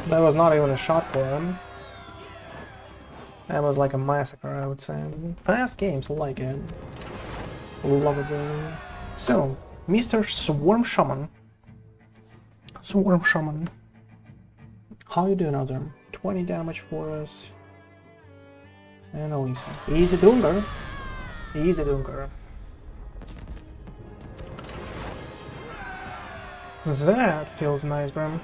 That was not even a shot for him. That was like a massacre, I would say. Past games like it. Love it. So, Mr. Swarm Shaman. Swarm Shaman. How you doing out there? 20 damage for us. And Elisa. Easy Dunker. Easy Dunker. That feels nice, bro.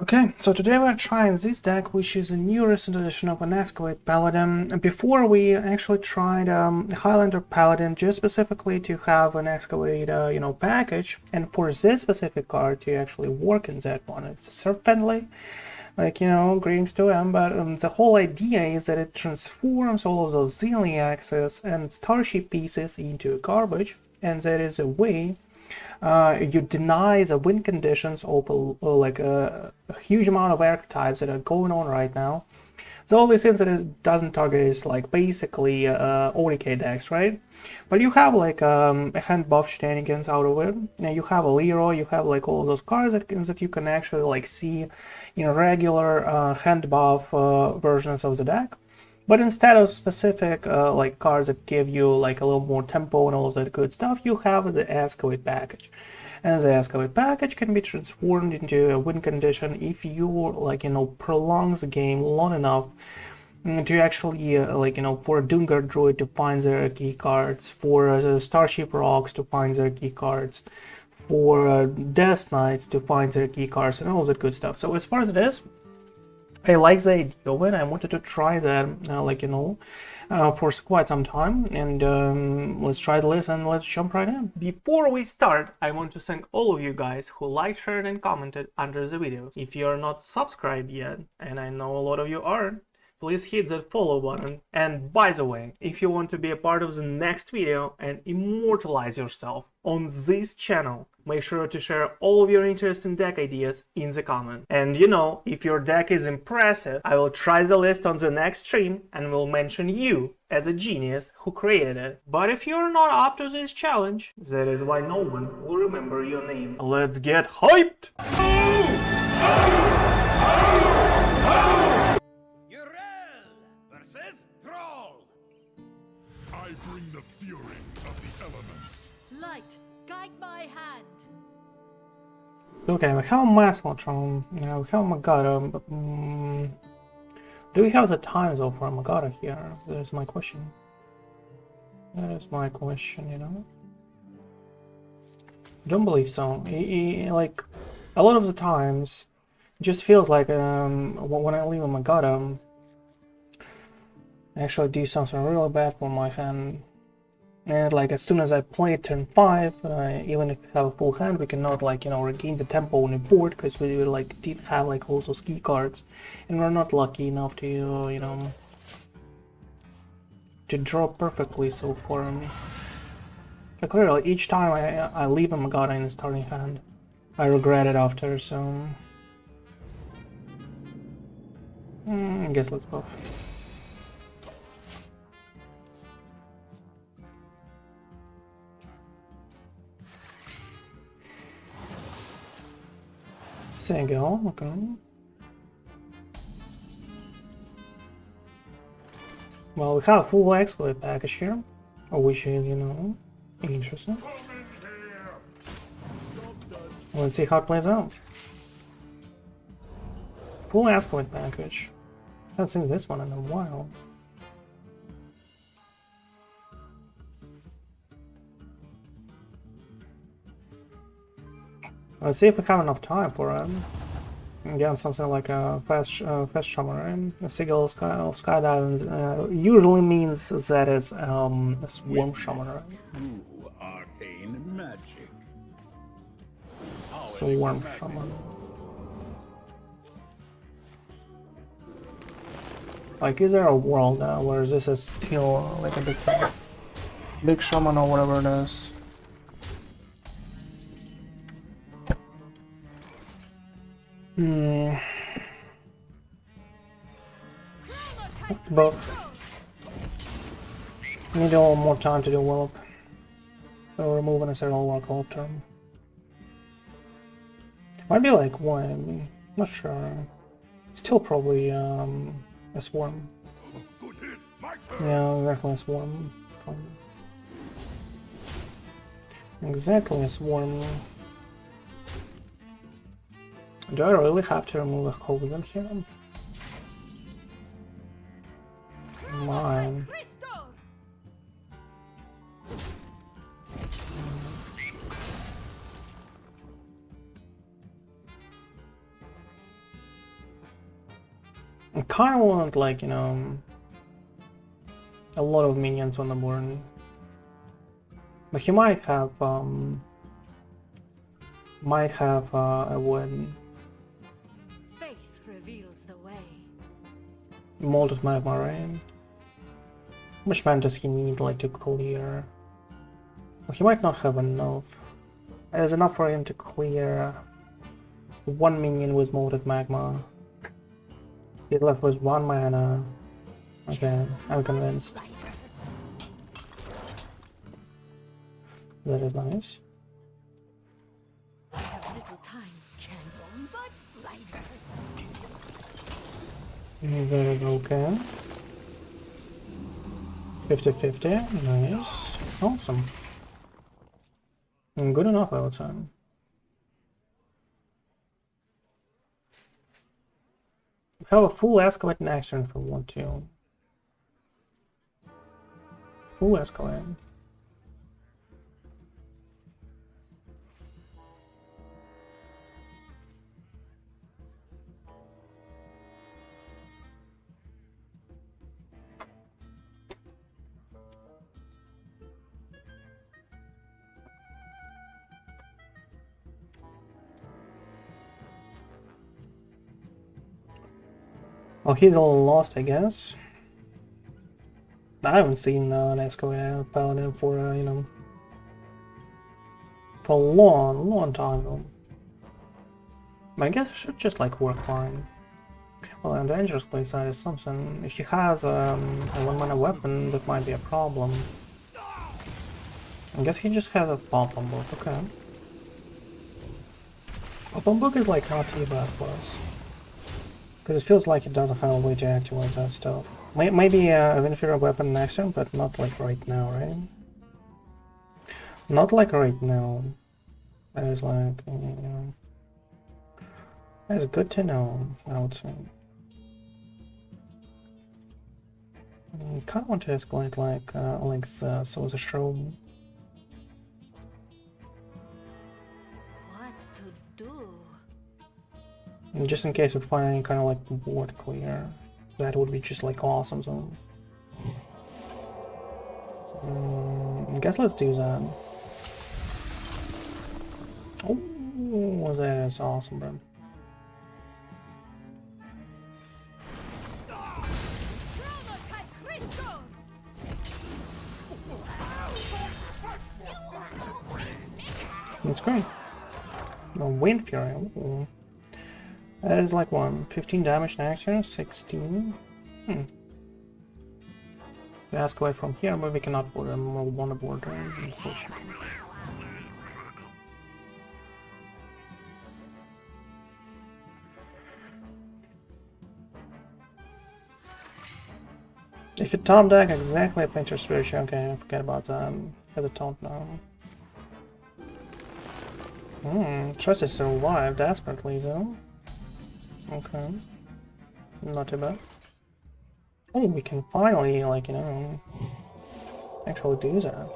Okay, so today we're trying this deck, which is a new recent edition of an Excavate Paladin. Before we actually tried Highlander Paladin just specifically to have an Excavate, package, and for this specific card to actually work in that one. It's Sir Finley, greetings to him, but the whole idea is that it transforms all of those zilliaxes and starship pieces into garbage, and that is a way you deny the win conditions of a huge amount of archetypes that are going on right now. The only thing that it doesn't target is like basically ODK decks, right? But you have like a Handbuff shenanigans out of it. And you have a Leeroy, you have like all those cards that you can actually like see in regular Handbuff versions of the deck. But instead of specific like cards that give you like a little more tempo and all of that good stuff, you have the Excavate package. And the Excavate package can be transformed into a win condition if you prolong the game long enough to actually for a Dungar Druid to find their key cards, for Starship Rocks to find their key cards, for Death Knights to find their key cards, and all that good stuff. So as far as it is, I like the idea of it. I wanted to try that, for quite some time, and let's try the list and let's jump right in. Before we start, I want to thank all of you guys who liked, shared, and commented under the video. If you are not subscribed yet, and I know a lot of you aren't, please hit that follow button. And by the way, if you want to be a part of the next video and immortalize yourself on this channel, make sure to share all of your interesting deck ideas in the comment. And if your deck is impressive, I will try the list on the next stream and will mention you as a genius who created it. But if you're not up to this challenge, that is why no one will remember your name. Let's get hyped! I bring the fury of the elements. Light, guide my hand. Okay, we have Muscle-o-Tron, we have Magatha, but do we have the time though for Magatha here? That is my question. That is my question, Don't believe so. Like, a lot of the times, it just feels like when I leave a Magatha, I actually do something really bad for my hand. And like as soon as I play turn 5, even if we have a full hand, we cannot regain the tempo on the board because we did have all those key cards, and we're not lucky enough to to draw perfectly so far. But clearly, each time I leave a Magatha in the starting hand, I regret it after. So I guess let's buff. Single, okay. Well, we have a full Excavate package here, which is, interesting. Let's see how it plays out. Full Excavate package. I haven't seen this one in a while. Let's see if we have enough time for it. Again, something like a fast summer. A Sigil Skydiving usually means that it's a Swarm Shaman. True arcane magic. Swarm Shaman. Like, is there a world where this is still like a big shaman or whatever it is? It's both. Need a little more time to develop. So remove an external local term. Might be like one, not sure. Still probably a swarm. Good hit. My turn. Yeah, exactly a swarm. Exactly a swarm. Do I really have to remove a Kobold here? Mine. Crystal! I kind of want, like, you know, a lot of minions on the board. But he might have a win. Faith reveals the way. Molded magma, right? How much mana does he need, like, to clear? Well, he might not have enough. There's enough for him to clear one minion with molded magma. He's left with 1 mana. Okay, I'm convinced. That is nice. I have little time, champion, but slighter. That is okay. 50-50, nice. Awesome. Good enough, I would say. We have a full Excavate in action for 1-2. Full Excavate. Well, he's all lost, I guess. I haven't seen an Excavate Paladin for, you know, for a long time. I guess it should just, like, work fine. Well, on the dangerous play side is something. If he has a 1-mana weapon, that might be a problem. I guess he just has a pop-on book, okay. Pop-on book is, like, not too bad for us. Because it feels like it doesn't have a way to activate that stuff. Maybe an inferior weapon next turn, but not like right now, right? Not like right now. That is like, you know, that is good to know, I would say. I kind of want to escalate like so the Shroom. What to do? And just in case we find any kind of like board clear, that would be just like awesome. So, I guess let's do that. Oh, that is awesome, bro. That's great. No Wind Fury. Ooh. That is like 15 damage next turn, 16. We ask away from here, but we cannot put them on the board, unfortunately. If you top deck exactly a Painter Spiritual, okay, I forget about that. Have the taunt now. Tries to survive desperately though. Okay. Not too bad. Oh, we can finally, like, you know, actually do that.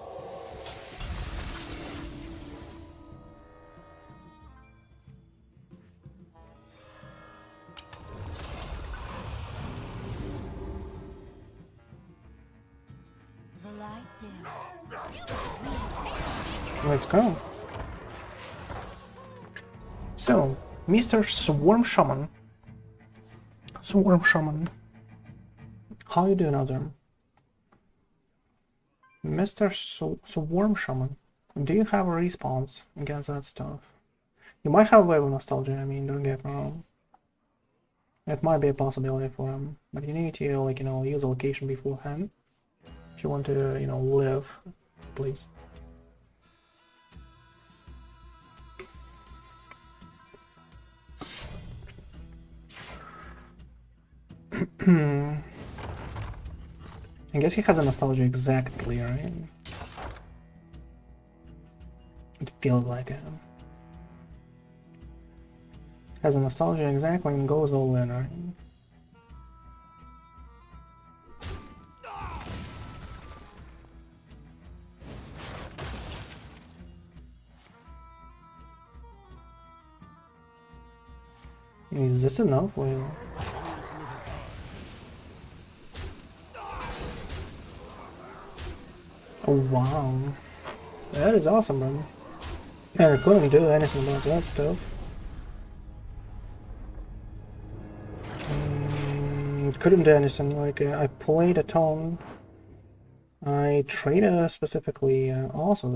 Let's go. So, Mr. Swarm Shaman. Swarm Shaman. How you doing out there? Mr. Swarm Shaman. Do you have a response against that stuff? You might have a wave of nostalgia, I mean, don't get me wrong. It might be a possibility for him, but you need to, like, you know, use a location beforehand. If you want to, you know, live, please. I guess he has a nostalgia exactly, right? It feels like it. Has a nostalgia exactly and goes all in, right? Is this enough? Wait. Oh wow. That is awesome, bro. And I couldn't do anything about that stuff. Couldn't do anything, like I played a tone. I traded specifically also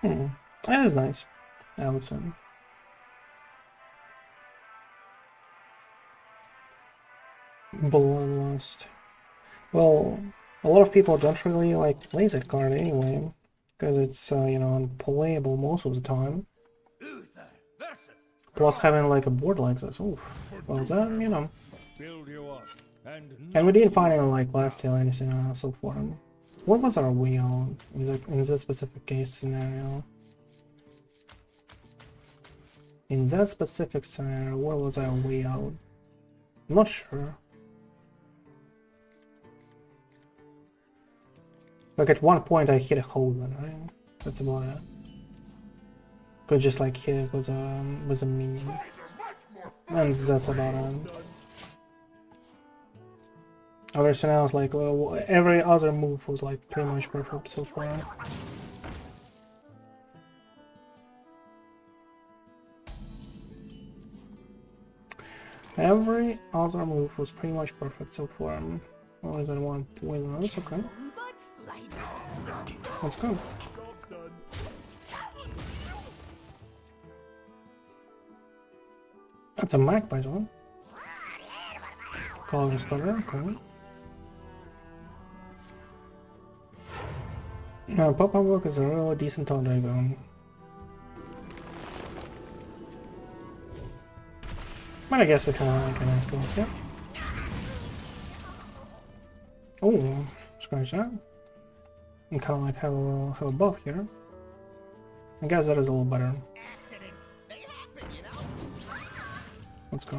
there. That is nice, I would say. Bloodlust. Well, a lot of people don't really like play that card anyway, because it's you know, unplayable most of the time. Plus having like a board like this, oof. Well, that, you know. And we didn't find any like lifesteal or anything so far. What was our way out in this specific case scenario? In that specific scenario, what was our way out? I'm not sure. Like at one point I hit a hole then, right? That's about it. Could just like hit it with a minion. And that's about it. Everything else, like every other move was like pretty much perfect so far. Every other move was pretty much perfect so far. Only that one poison. That's okay. Let's go. That's a magpie one. Color splitter, okay. Now, Pop-Up Book is a really decent on Dragon. But I guess we kind of like an escort, yeah. Oh, scratch that. And kind of like have a buff here. I guess that is a little better. Let's go.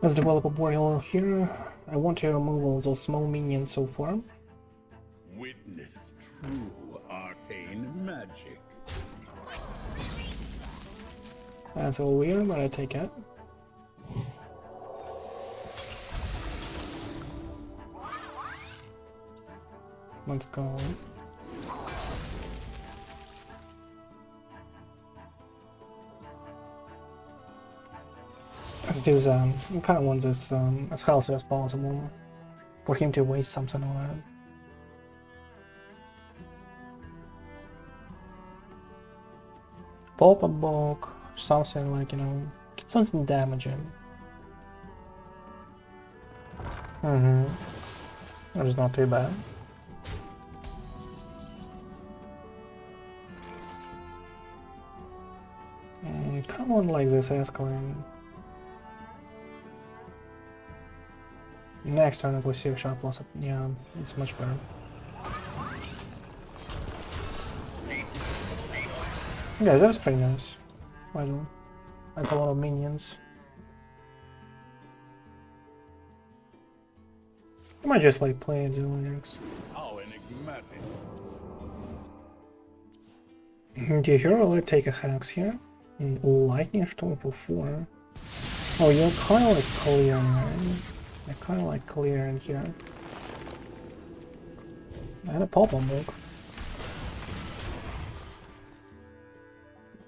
Let's develop a board here. I want to remove all those small minions so far. Witness true arcane magic. That's all weird, but I take it. Let's go. Let's do that. I kind of want this as healthy as possible for him to waste something on it. Pop a book, something like, you know, get something damaging. That is not too bad. Kind of want like this escalating. Next turn, Glacial Shard plus, yeah, it's much better. Yeah, that's pretty nice. Well, that's a lot of minions. I might just like play Zilliax. How enigmatic. Do you hear? I'll take a hex here. Lightning Storm for 4. Oh, you're kind of like clearing, right? You're kind of like clearing here. And a Pop-Up book.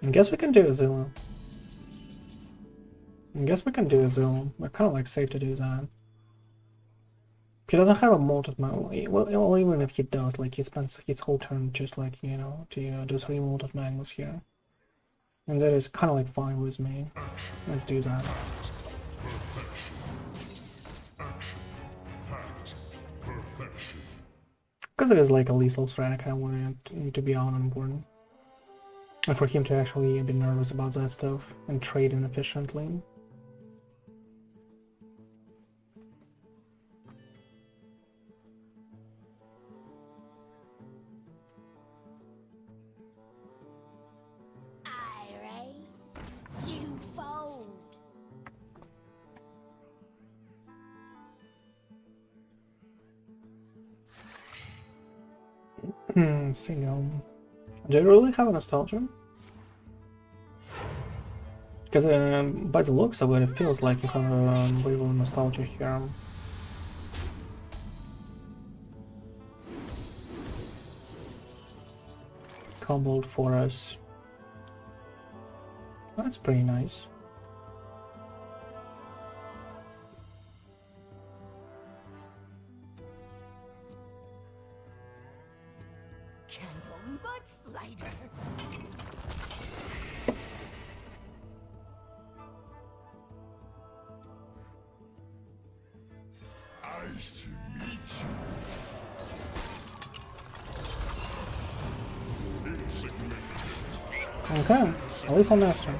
I guess we can do a Zilliax. We're kind of like safe to do that. He doesn't have a molted magma. Well, even if he does, like he spends his whole turn just like, you know, to do 3 molted magmas here. And that is kind of like fine with me. Let's do that. Because it is like a lethal strat, I kind of want it to be out on board. And for him to actually be nervous about that stuff and trade inefficiently. I raise, you fold. Single. Do you really have a nostalgia? Because by the looks of it, it feels like you have a wave of nostalgia here. Kobold Forest. That's pretty nice. Cannon but slider. Nice to meet you. Insignificant. Okay, at least on that turn.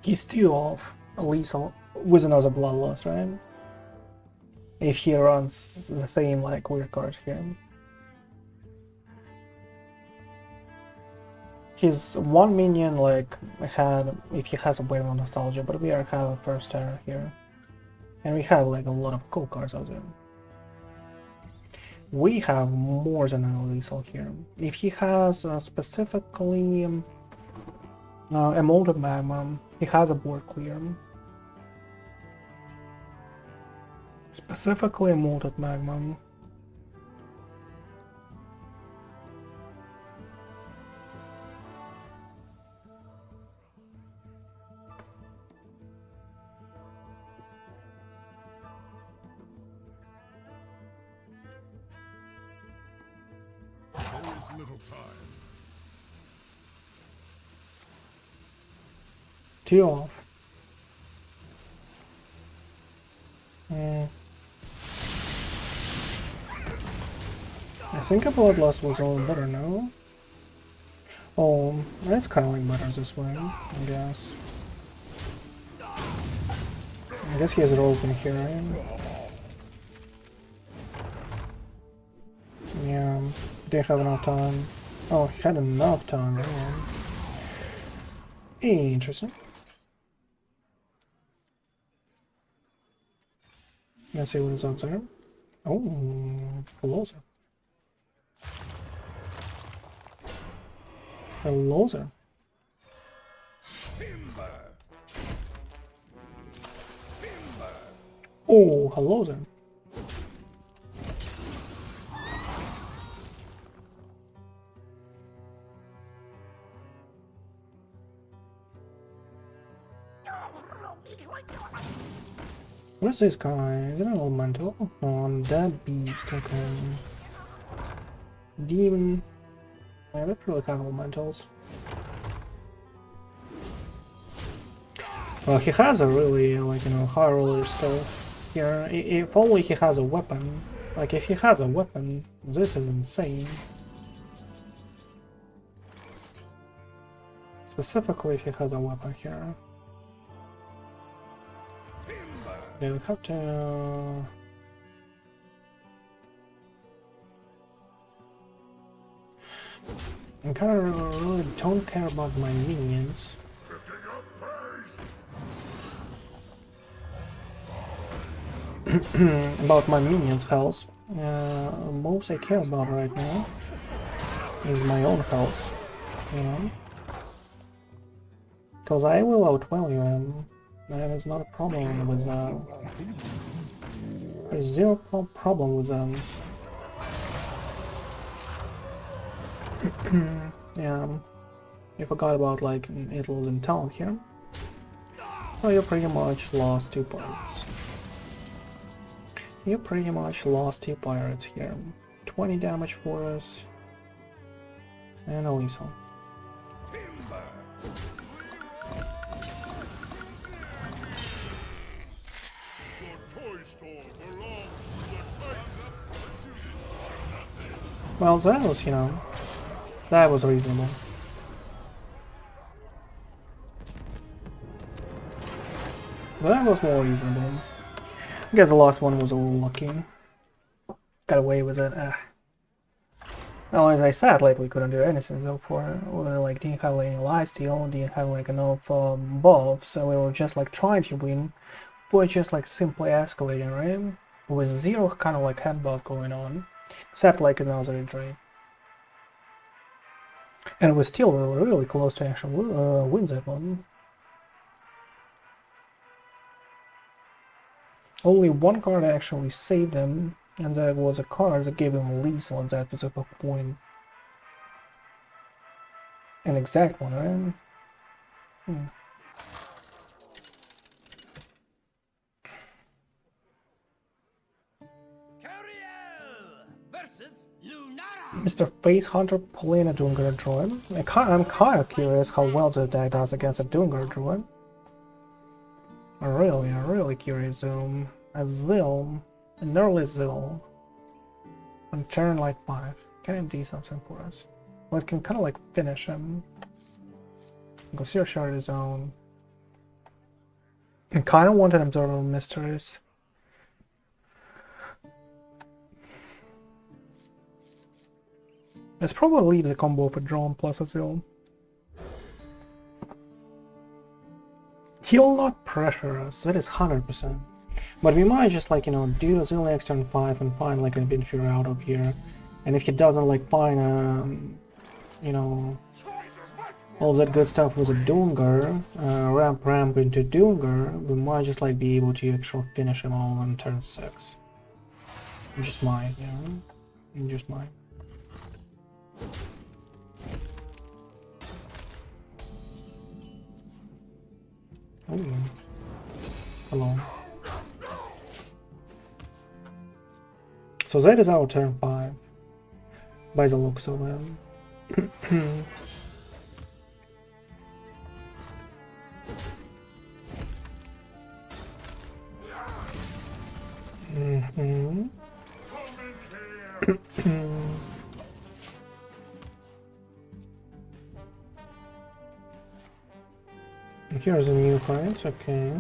He's still off, at least with another bloodlust, right? If he runs the same like weird card here. His one minion like had, if he has a wave of nostalgia, but we have a first terror here. And we have like a lot of cool cards out there. We have more than a lethal here. If he has specifically a molded magma, he has a board clear. Specifically a molded magma. There is little time. 2 off. I think a bloodlust was a little better now. Oh, that's kind of like better this way, I guess. I guess he has it open here, right? Yeah, didn't have enough time. Oh, he had enough time, man. Interesting. Let's see what is up there. Oh, hello there. Hello there. Oh, hello there. What is this guy? Is it an elemental? On that beast, okay. Demon. Yeah, they're really kind of elementals. Well, he has a really, like, you know, high roller stuff here. If only he has a weapon. Like, if he has a weapon, this is insane. Specifically if he has a weapon here. Yeah, we have to... I kind of really don't care about my minions. About my minions' health. Most I care about right now is my own health, you know? Because I will outvalue him. That is not a problem with that. There's zero problem with them. Yeah, you forgot about like Italy's in town here. So you pretty much lost 2 pirates. You pretty much lost 2 pirates here. 20 damage for us. And a lethal. Well, that was, you know, that was reasonable. That was more reasonable. I guess the last one was a little lucky. Got away with it. Well, as I said, like, we couldn't do anything though for, like, didn't have any lifesteal, didn't have like enough buff, so we were just like trying to win, but just like simply escalating, right? With zero kind of like hand buff going on, except like another injury. And we still were really close to actually win that one. Only one card actually saved him, and that was a card that gave him lethal at that specific point. An exact one, right? Mr. Face Hunter playing a Doomguard Druid. I'm kind of curious how well this deck does against a Doomguard Druid. Really curious. A Zill, an early Zill, on turn like 5. Can it do something for us? Well, it can kind of like finish him. Glacial Shard his own. I kind of wanted Observer Mysteries. Let's probably leave the combo for Drone plus a Zill. He'll not pressure us, that is 100%. But we might just like, you know, do the Zilliax turn 5 and find like a Binfure out of here. And if he doesn't like find, you know, all that good stuff with a Doomguard, ramp into Doomguard, we might just like be able to actually finish him all on turn 6. Just might, you know, just might. Oh, hello. So that is our turn 5, by the looks of it. Here's a new fight, okay.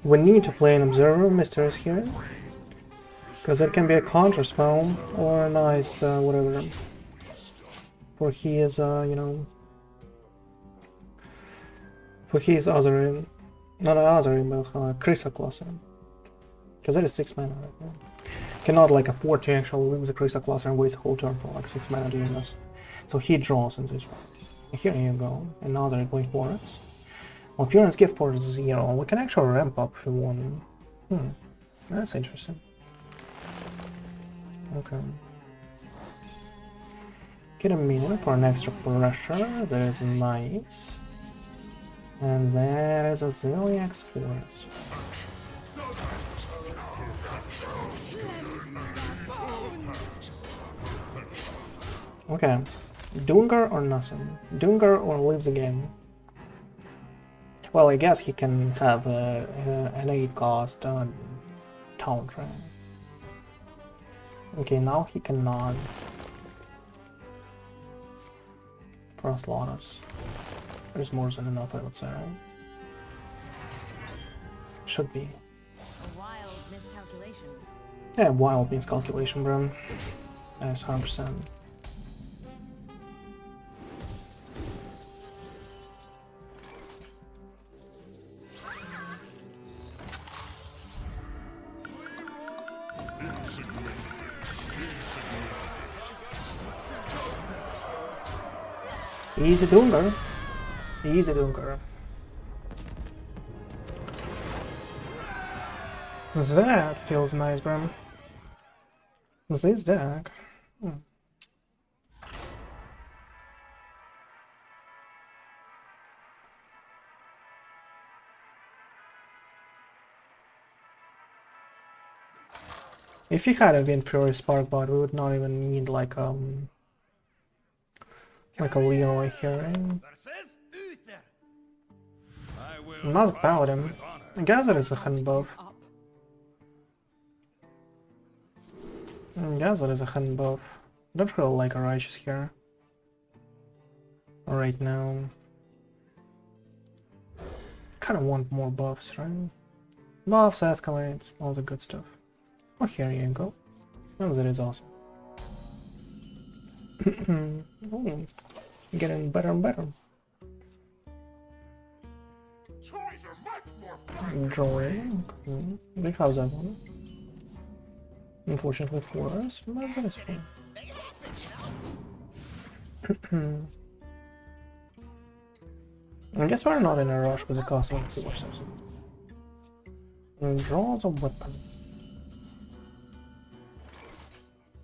We need to play an Observer Mysteries here, because it can be a counter spell or a nice whatever. For he is, you know, for he is othering, not othering, but Crystal-Cluster, because that is 6 mana right now. Cannot like afford to actually lose a Crystal-Cluster and waste a whole turn for like 6 mana doing this. So he draws in this one. Here you go, another going for it. Well, Furin's Gift for 0. We can actually ramp up if we want. That's interesting. Okay. Get a minion for an extra pressure. That is nice. And that is a Zilliax Force. Okay. Doomguard or nothing? Doomguard or leaves the game? Well, I guess he can have an 8 cost Town Train. Okay, now he cannot. Frost Lotus. There's more than enough, I would say. Should be. A wild miscalculation. Yeah, wild miscalculation, bro. That's 100%. Easy Doomguard. Easy Doomguard. That feels nice, bro. This deck. If you had a Windfury Sparkbot, we would not even need like a Leeroy here. Not a Paladin. I guess it is a Handbuff. Yes, that is a handbuff. Don't really like our righteous here. Right now. Kinda want more buffs, right? Buffs, escalates, all the good stuff. Oh, here you go. Oh, that is awesome. Oh, getting better and better. Toys are much more fun. Drawing. We have that one. Unfortunately for us, but that is fine. I guess we're not in a rush with the castle forces. Draws a weapon.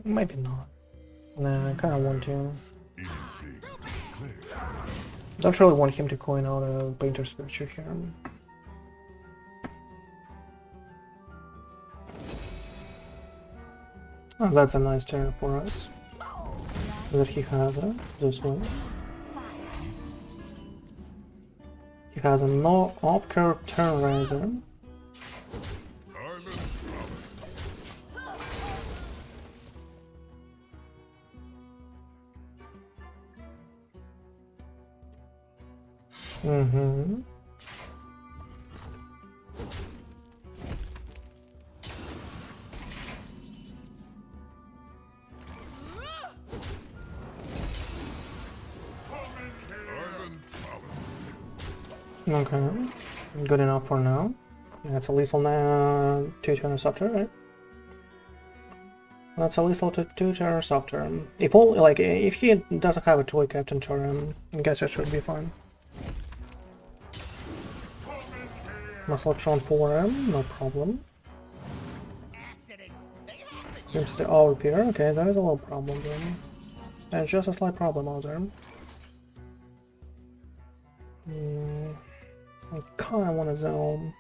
Maybe not. Nah, I kinda want to. Don't really want him to coin out a painter's picture here. Oh, that's a nice turn for us. That he has this one. He has a no off-curve turn raiser. Mm-hmm. Okay, good enough for now. That's a lethal 2-turn Softer, right? That's a lethal 2-turn Softer. If he doesn't have a toy Captain Tarim, I guess it should be fine. Muscle-o-Tron 4M, no problem. It's the repair, okay, that is a little problem then. And just a slight problem out there. I kinda wanna zone.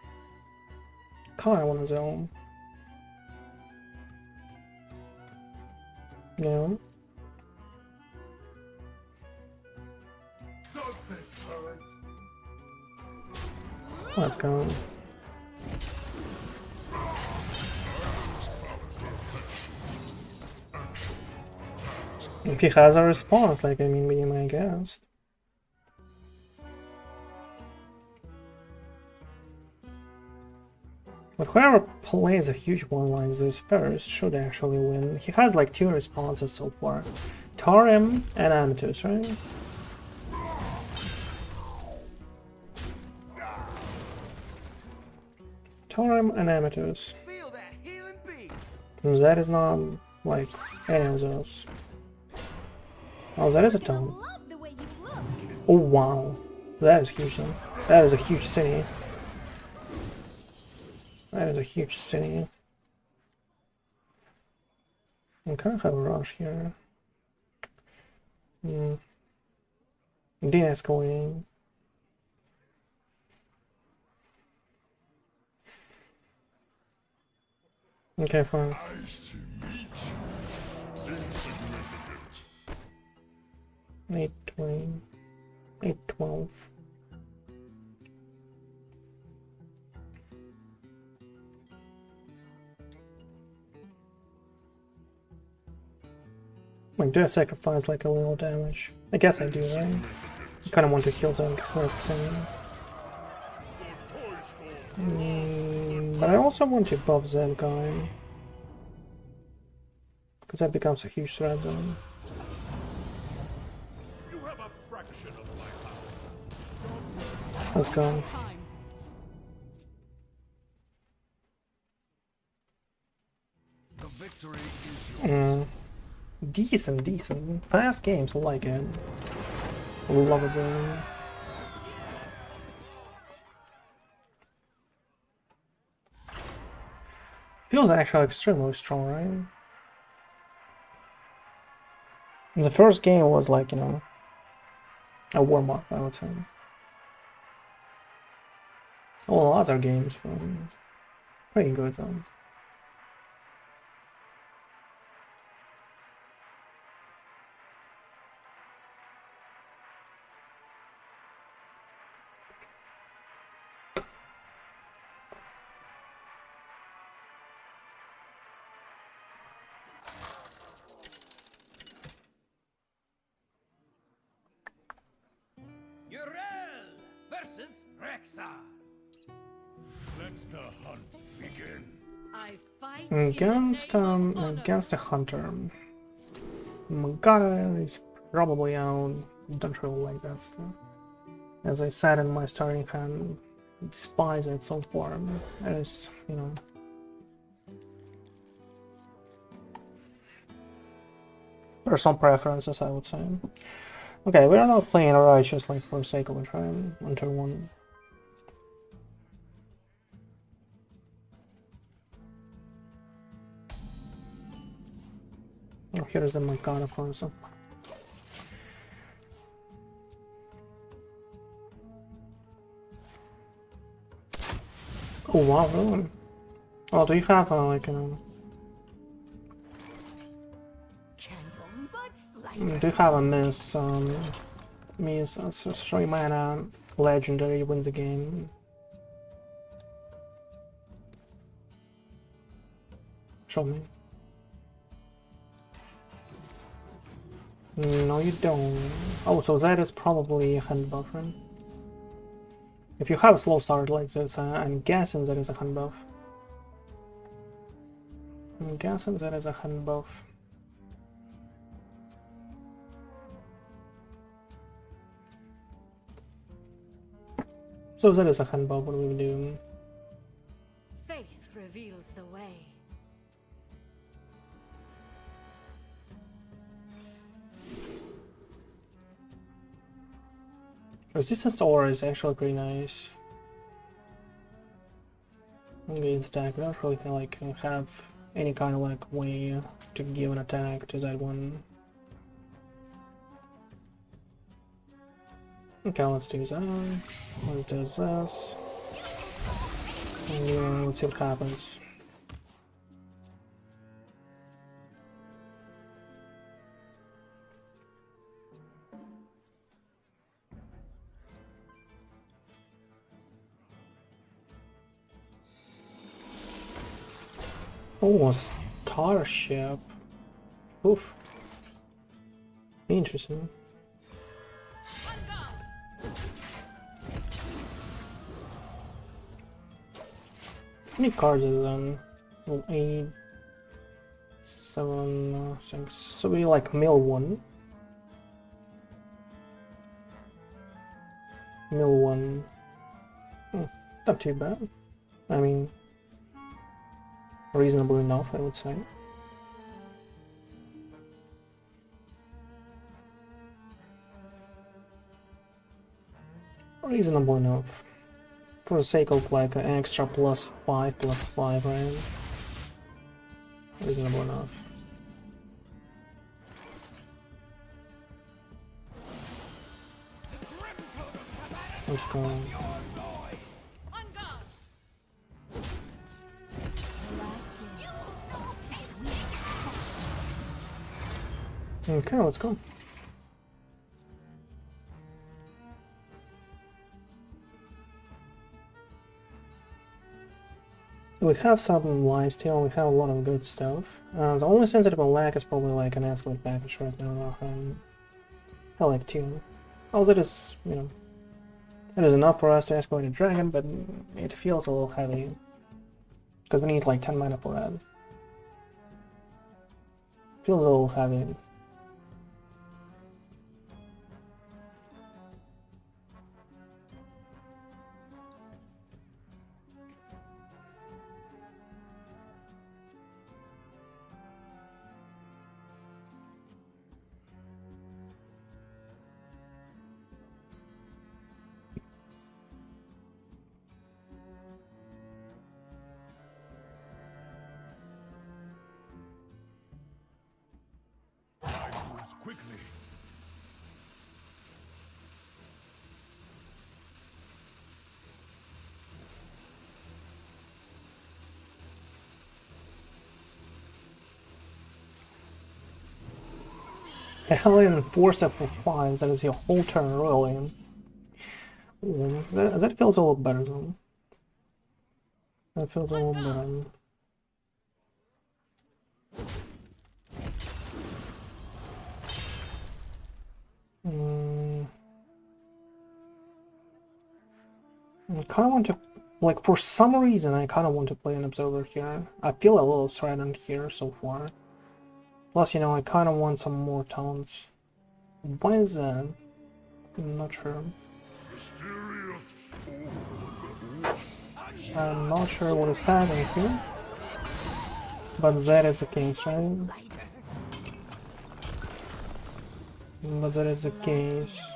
Yeah. Let's go. If he has a response, like, I mean, be my guest. But whoever plays a huge one like this first should actually win. He has like 2 responses so far. Tarim and Amatus, right? Tarim and Amatus. That is not like any of those. Oh, that is a town. Oh wow. That is huge then. That is a huge city. That is a huge city. I kind of have a rush here. De-escalating. Okay, fine. Nice to meet you. Insignificant. 820. 812. Like, do I sacrifice like a little damage? I guess I do, right? I kind of want to heal them because they're the same. But I also want to buff that guy. Because that becomes a huge threat zone. You have a fraction of my power. Let's go. The victory is yours. Decent. Fast games, I like it. Love it. Feels actually extremely strong, right? The first game was like, you know, a warm-up, I would say. All other games were pretty good though. Urel versus Rexar. Let the hunt begin. I fight Against a hunter. Magatha is probably out. Don't really like that stuff. As I said in my starting hand, despise it so far. It is, you know. Personal preferences, I would say. Okay, we are not playing righteous like for the sake of it, right? On turn 1. Oh, here's the Magatha for us. Oh wow, really? Oh, do you have like do you have a miss 3 mana legendary wins the game? Show me. No, you don't. Oh, so that is probably a Handbuff, right? If you have a slow start like this, I'm guessing that is a Handbuff. I'm guessing that is a Handbuff. So that is a Handbuff, what do we do? Faith reveals the way. Resistance aura is actually pretty nice. Against attack, we don't really like have any kind of like way to give an attack to that one. Okay, let's do that. Let's do this. And let's see what happens. Oh, a starship. Oof. Interesting. How many cards is them? 8, 7, 6. So we like mill 1. Mill 1. Not too bad. I mean, reasonable enough, I would say. Reasonable enough. For the sake of like an extra +5/+5, right? Reasonable enough. Let's go. Okay, let's go. We have some life steal, we have a lot of good stuff. The only sensitive lack is probably like an Excavate package right now. I like 2. Oh, that is, you know, that is enough for us to Excavate a dragon, but it feels a little heavy. Because we need like 10 mana for that. Feels a little heavy. Quickly. Paladin force up for 5, that is your whole turn, really. Ooh, that feels a little better though. That feels a little better. I kind of want to, like, for some reason, I kind of want to play an Observer here. I feel a little threatened here so far. Plus, you know, I kind of want some more tones. Why is that? I'm not sure. I'm not sure what is happening here. But that is the case, right? But that is the case.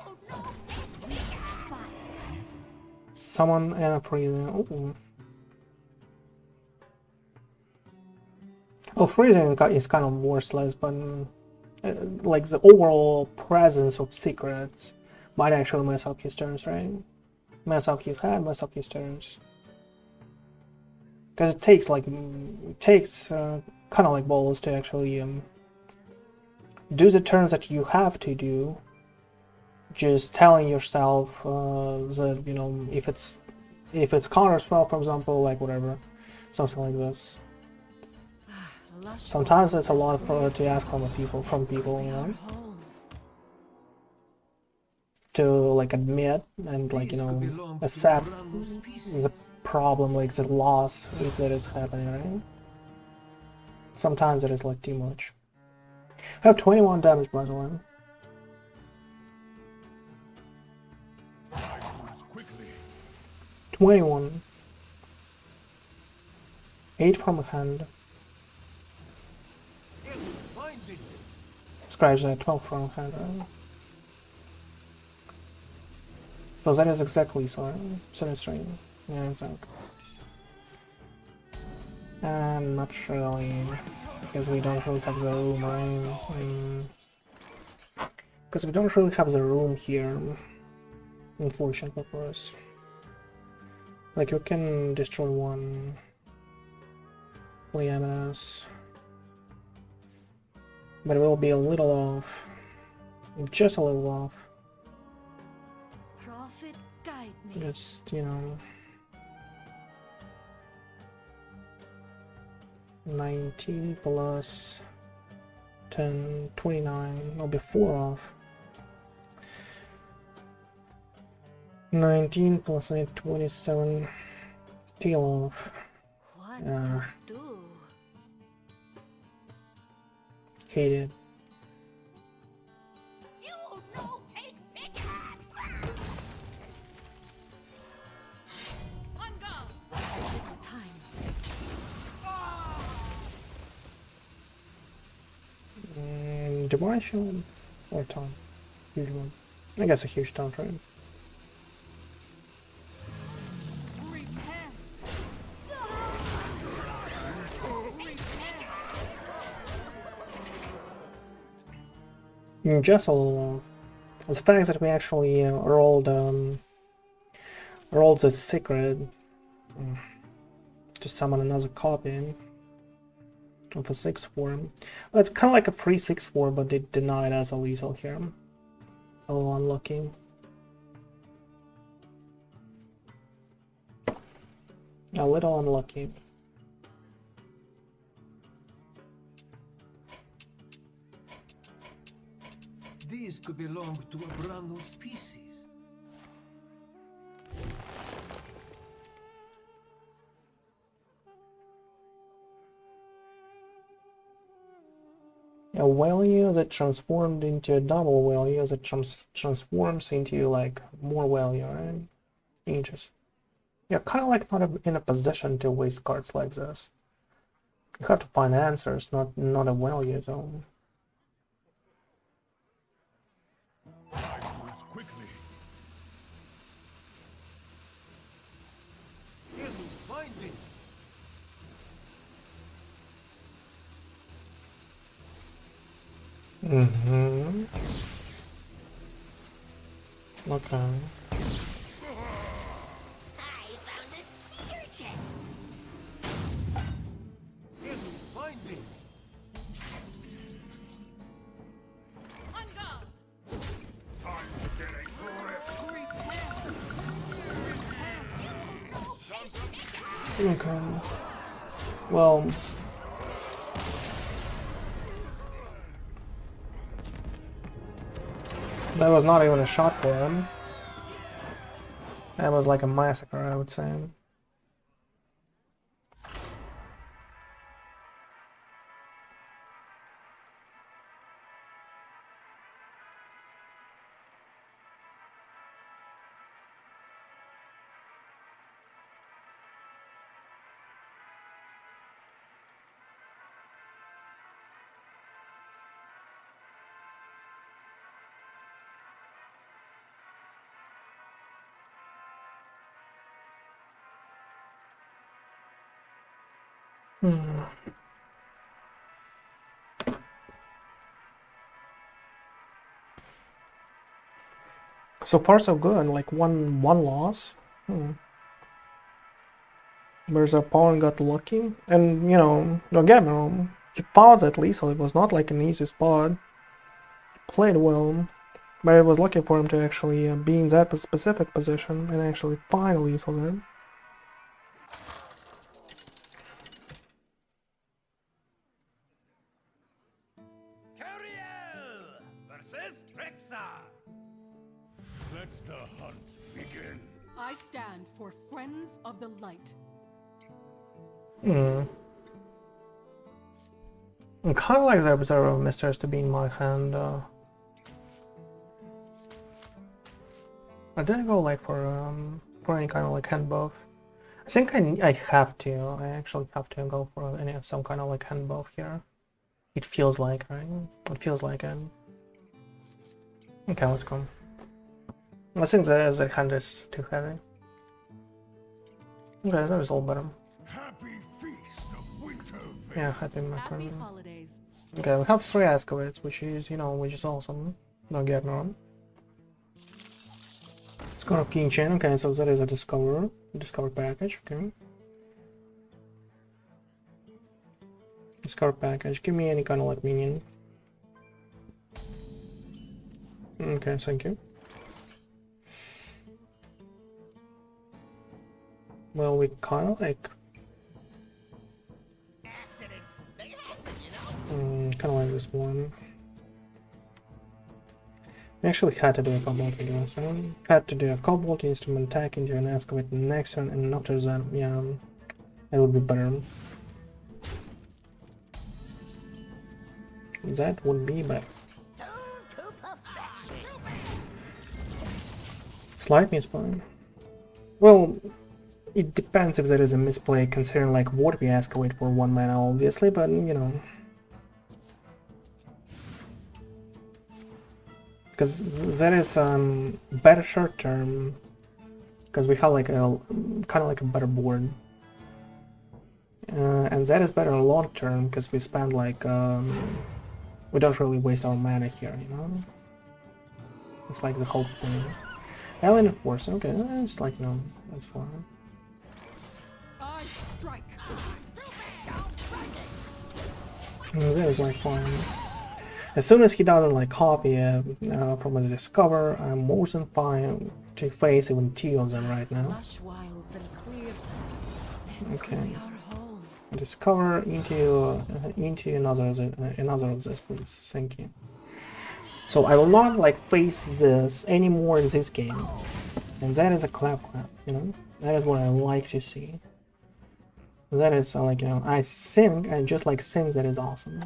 Summon and a freezing. Ooh. Well, freezing is kind of worthless, but like the overall presence of secrets might actually mess up his turns, right? Mess up his hand, mess up his turns. Because it takes kind of like balls to actually do the turns that you have to do. Just telling yourself that, you know, if it's counter spell, for example, like whatever, something like this. Sometimes it's a lot to ask from people, you know, to like admit and like, you know, accept the problem, like the loss that is happening, right? Sometimes it is like too much. I have 21 damage, by the way. Quickly. 21. 8 from hand. Scratch that, 12 from hand, right? So that is exactly sinister. Yeah, exactly. And not really, because we don't really have the room, right? Because we don't really have the room here, unfortunately for us. Like, you can destroy one, play MS, but it will be a little off, just a little off. Prophet, guide me. Just, you know, 19 plus 10, 29, will be 4 off. 19 plus 8, 27, still off. What to do? Hate it. You no take pickaxe! On guard! Little time. Divine Shield or Taunt? Huge one. I guess a huge Taunt, right? Just a little. The fact that we actually rolled the secret to summon another copy of a 6/4. Well, it's kind of like a free 6/4, but they denied as a lethal here. A little unlucky. A little unlucky. These could belong to a brand new species. A value that transformed into a double value that transforms into like more value, right? Interesting. Yeah, kind of like not in a position to waste cards like this. You have to find answers, not a value though. Quickly. Finding. Mm-hmm. Okay. I found a sea urchin! Finding. On guard! I'm getting gripped. Okay. Well. That was not even a shot for him. That was like a massacre, I would say. So far so good, like one loss. Whereas our opponent got lucky. And, you know, don't get me wrong, he paused at least, so it was not like an easy spot. He played well, but it was lucky for him to actually be in that specific position and actually finally lethal it. Let the hunt begin. I stand for Friends of the Light. I kind of like the Observer of Mysteries to be in my hand. I didn't go like for any kind of like hand buff. I think I have to. I actually have to go for some kind of like hand buff here. It feels like, right? It feels like it. Okay, let's go. I think the hand is too heavy. Okay, that is all better. Happy feast of winter. Yeah, happy my Happy turn. holidays. Okay, we have 3 Excavates, which is, which is awesome. Don't get me wrong. Score of King Chain, okay, so that is a discover package, okay. Discover package, give me any kind of like minion. Okay, thank you. Well, we kind of like... Accidents, they happen, you know? kind of like this one. I actually had to do a Kobold Miner. Had to do a Kobold instrument attack into an Excavate next turn, and after that, yeah, it would be better. That would be better. To perfection. Slight misplay. Well, it depends if there is a misplay, considering like what we Excavate for 1 mana, obviously, but you know. Because that is better short term, because we have like a kind of like a better board, and that is better long term because we spend like we don't really waste our mana here, you know. It's like the whole thing. Alien of Force, okay, it's like that's fine. I strike. That is like fine. As soon as he doesn't like copy from the Discover, I'm more than fine to face even 2 of them right now. Lush wilds and clear skies. This Okay. could be our home. Discover into another of this, please. Thank you. So I will not like face this anymore in this game, and that is a clap, you know. That is what I like to see. That is like, you know, I just like think that is awesome.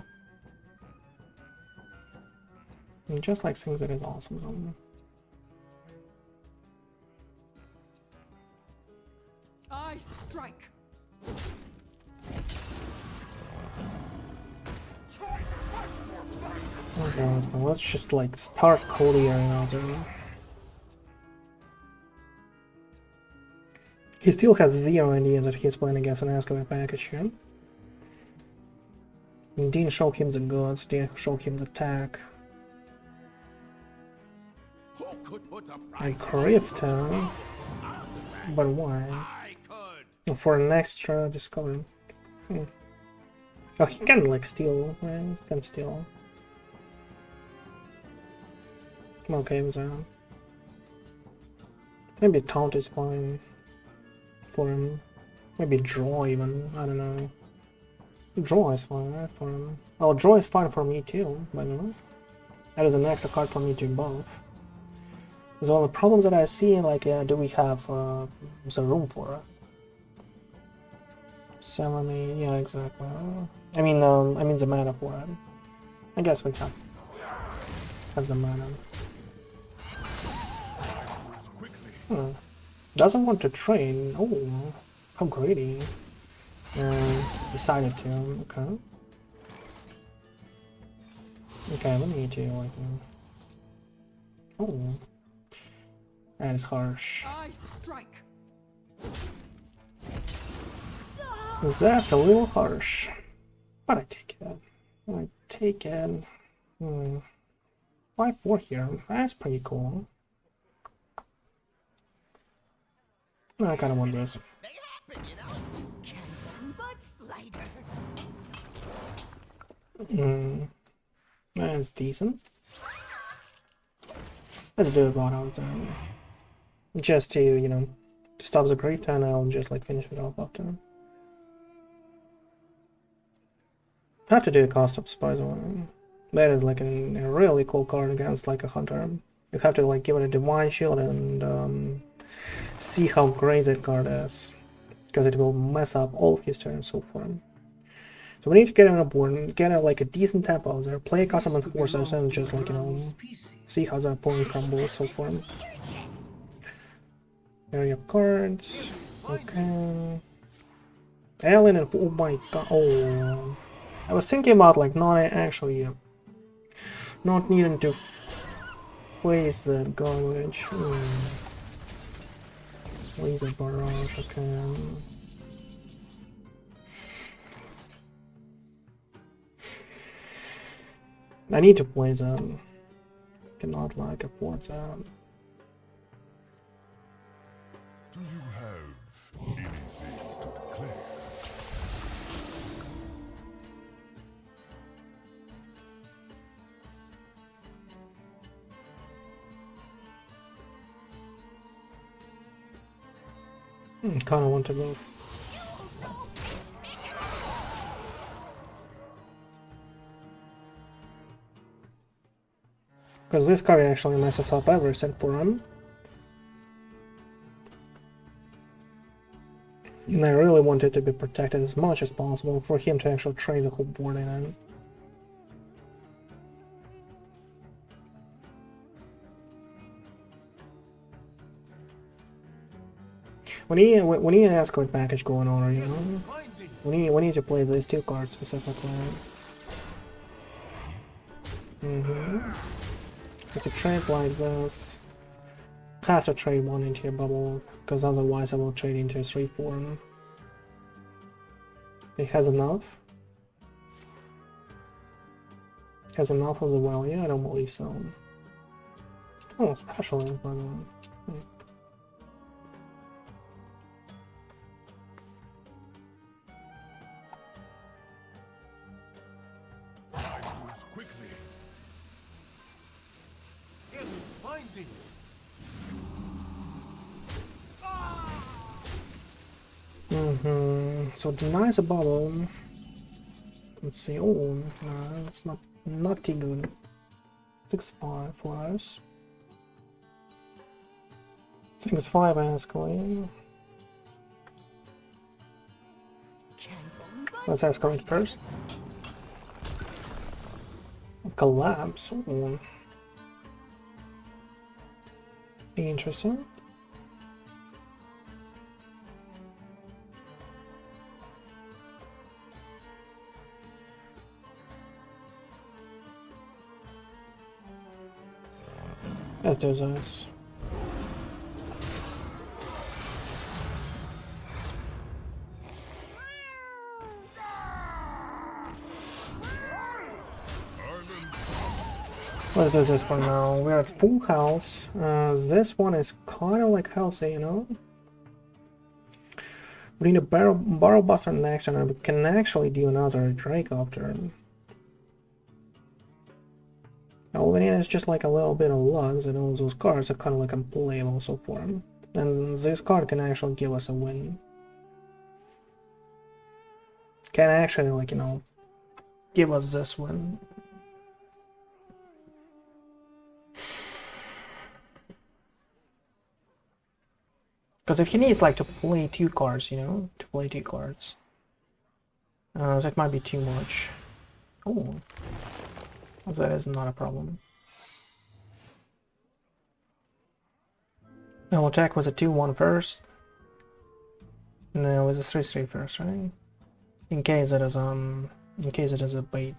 And just like things that is awesome. I strike. Okay, let's just like start Cody or another. He still has 0 idea that he's playing against an Excavate package here. Didn't show him the goods, didn't show him the attack. Who could put a I price crypt him, but why? I could. For an extra discovery. Oh, he can like steal, right? He can steal. I'm okay with that. Maybe taunt is fine for him. Maybe draw even, I don't know. Draw is fine, right, for him. Oh, draw is fine for me too, by the way. That is an extra card for me to buff. There's all the problems that I see, like, do we have the room for it? Ceremony, yeah, exactly. I mean the mana for it. I guess we can have the mana. Doesn't want to train. Oh, how greedy. Decided to. Okay. Okay, we need to like. Oh, that is harsh. I strike. That's a little harsh, but I take it. I take it. 5-4 here. That's pretty cool. I kind of want this. They happen, you know. Can but slider. That's decent. Let's do it on time. Just to, you know, stop the great and I'll just like finish it off after. Have to do a cost up surprisingly. That is like a really cool card against like a hunter. You have to like give it a divine shield and see how great that card is, because it will mess up all of his turns so far. So we need to get on a board and get like a decent tempo there, play custom enforcers and just like, you know, see how the opponent crumbles so far. Area of cards. Okay. Alien and oh my god. Oh, I was thinking about like not actually not needing to waste the garbage. Laser barrage, okay. I need to play them. Cannot like afford them. Do you have anything to declare? Kinda want to move. Because this card actually messes up everything for him. And I really want it to be protected as much as possible for him to actually trade the whole board in. We need an escort package going on, you know? We need to play these two cards specifically. We could trade like this. Has to trade one into a bubble, because otherwise I will trade into a 3-4. It has enough. Has enough of the value? I don't believe so. Oh, special, by the way. So denies a bubble. Let's see. Oh, no, it's not too good. 6-5 for us. 6-5 escalate. Let's escalate first. Collapse. Oh. Interesting. Let's do this. Let's do this for now. We're at full house. This one is kind of like healthy, you know? We need a Burrow Buster next turn, and we can actually do another Dracopter. All we need is just like a little bit of luck, and all those cards are kind of like unplayable so far. And this card can actually give us a win. Can actually, like, you know, give us this win. Because if he needs like to play 2 cards, you know, to play 2 cards, that might be too much. Oh, that is not a problem. I'll attack with a 2/1 first. No, with a 3/3 first, right? In case it is a bait.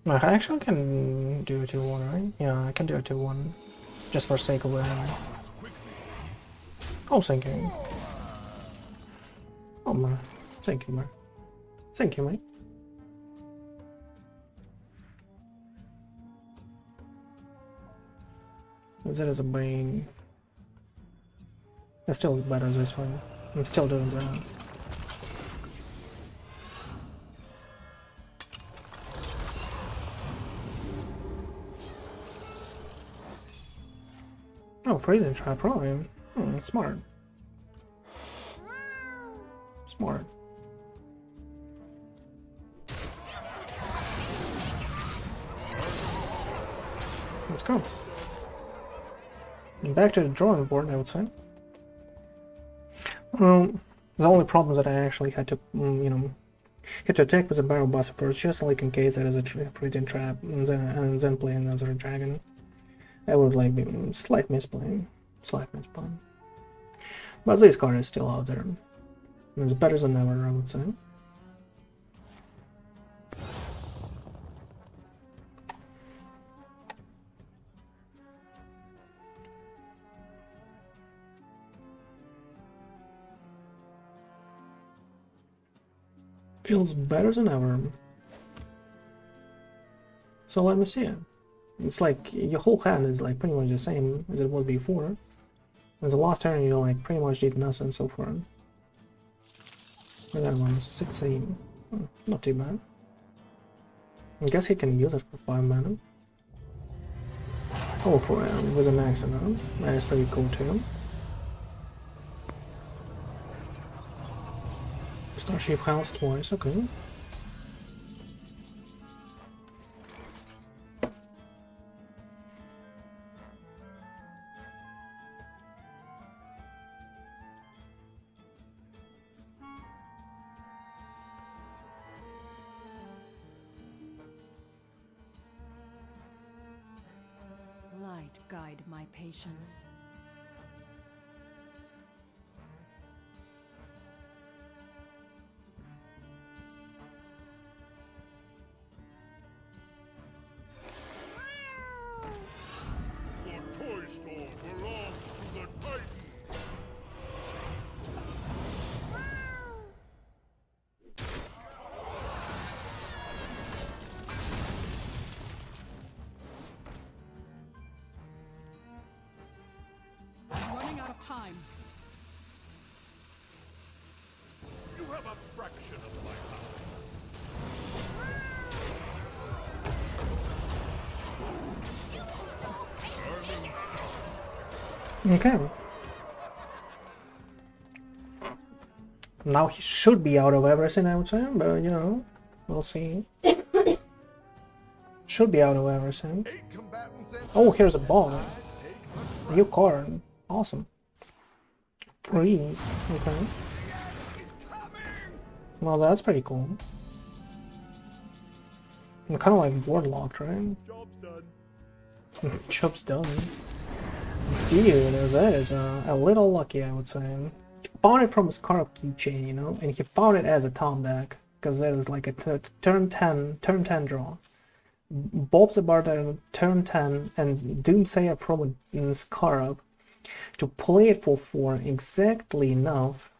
No, I actually can do a 2/1, right? Yeah, I can do a 2/1 just for sake of it. Oh, thank you. Oh man, thank you, man. Thank you, mate. That is a Bane. It's still better than this one. I'm still doing that. Oh, freezing trap, probably. Smart. Smart. Let's go. Back to the drawing board, I would say. Well, the only problem that I actually had to, you know, had to attack with a Burrow Buster first, just like in case there is a freezing trap, and then play another dragon. That would like be slight misplay. But this card is still out there. It's better than ever, I would say. Feels better than ever. So let me see it. It's like your whole hand is like pretty much the same as it was before. In the last turn you like pretty much did nothing so far. And that one 6/8. Not too bad. I guess he can use it for 5 mana. Oh, for with an accident. That is pretty cool too. Starship house twice, okay. Light guide my patience. The toy store belongs to the Titans. I'm running out of time. You have a fraction of my time. Okay. Now he should be out of everything, I would say, but you know, we'll see. Should be out of everything. Oh, here's a ball. New card. Awesome. Freeze. Okay. Well, that's pretty cool. I'm kind of like board locked, right? Job's done. Job's done. Dude, that is a little lucky, I would say. He found it from his card keychain, you know, and he found it as a top deck, because that is like a turn 10 draw. Bob's about turn 10 and Doomsayer from his card to play it for 4 exactly enough,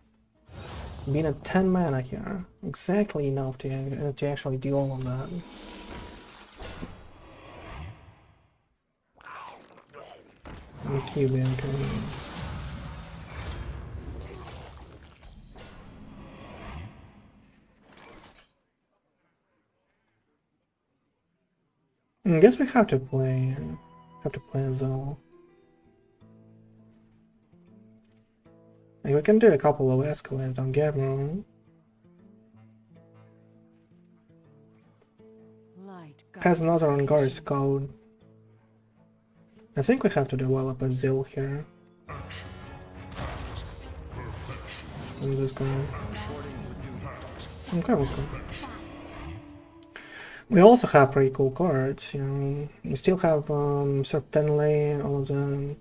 being a 10 mana here, exactly enough to actually do all of that. Cuban, okay. I guess we have to play Zil. Like, we can do a couple of escalates, don't get me wrong. Light Has guide another my on guard patience. scout. I think we have to develop a Zil here. A And this guy. Okay, let's go. We also have pretty cool cards, you know. We still have Sir Finley, all of them.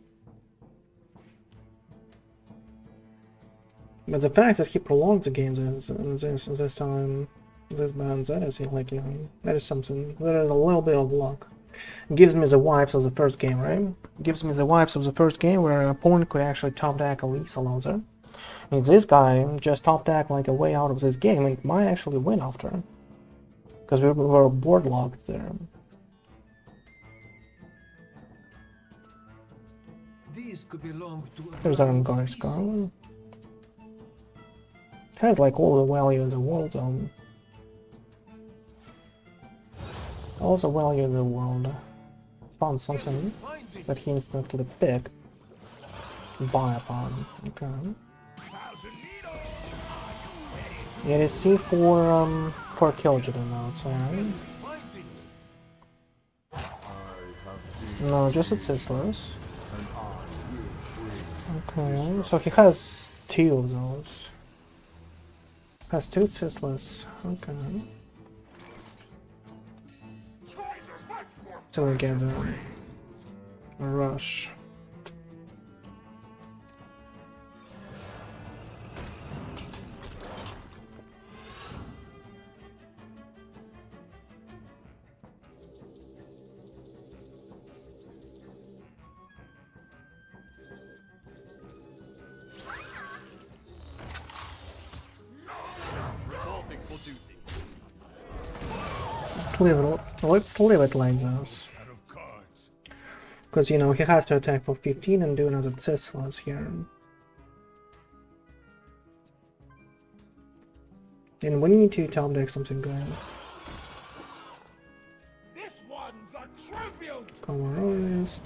But the fact that he prolonged the game this time, this band, that is like, you know, that is something. That is a little bit of luck. It gives me the vibes of the first game, right? It gives me the vibes of the first game where an opponent could actually top deck a lethal loser. I mean, this guy just top deck like a way out of this game and might actually win after. Because we were board locked there. These could belong to a There's our brown guy's species. car. Has like all the value in the world. All the value in the world. Found something that he instantly picked. Buy upon. Okay. Yeah, it is C for Killjoy now, so no, just its Sizzlers. Okay, so he has 2 of those. Has 2 Sizzlers. Okay. So we get a rush. Let's leave it like this. Because, you know, he has to attack for 15 and do another Sizzlers here. And we need to top deck something good. This one's a tribute. Colorist.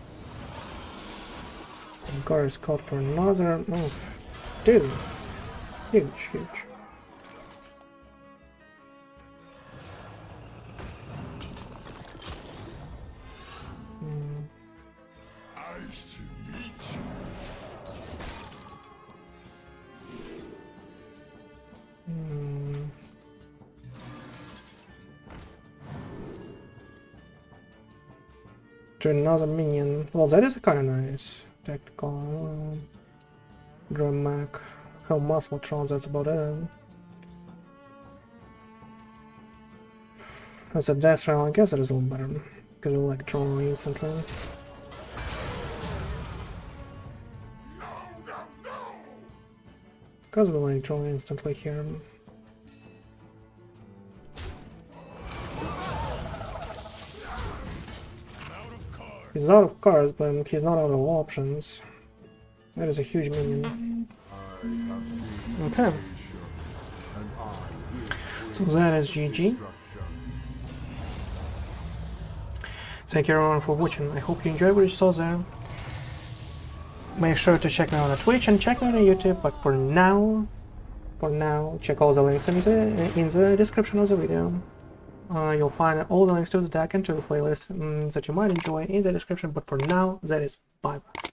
And Gar's caught for another. Oh, dude. Huge, huge. Nice to meet you. To another minion. Well, that is kind of nice. Tactical. Grimmac. How Muscle-o-Tron, that's about it. That's a death round, I guess that is a little better. Because we like draw instantly. Because we like draw instantly here. He's out of cards, but he's not out of options. That is a huge minion. Okay. So that is GG. Thank you everyone for watching. I hope you enjoyed what you saw there. Make sure to check me out on Twitch and check me out on YouTube, but for now, check all the links in the description of the video. You'll find all the links to the deck and to the playlist that you might enjoy in the description, but for now, that is bye-bye.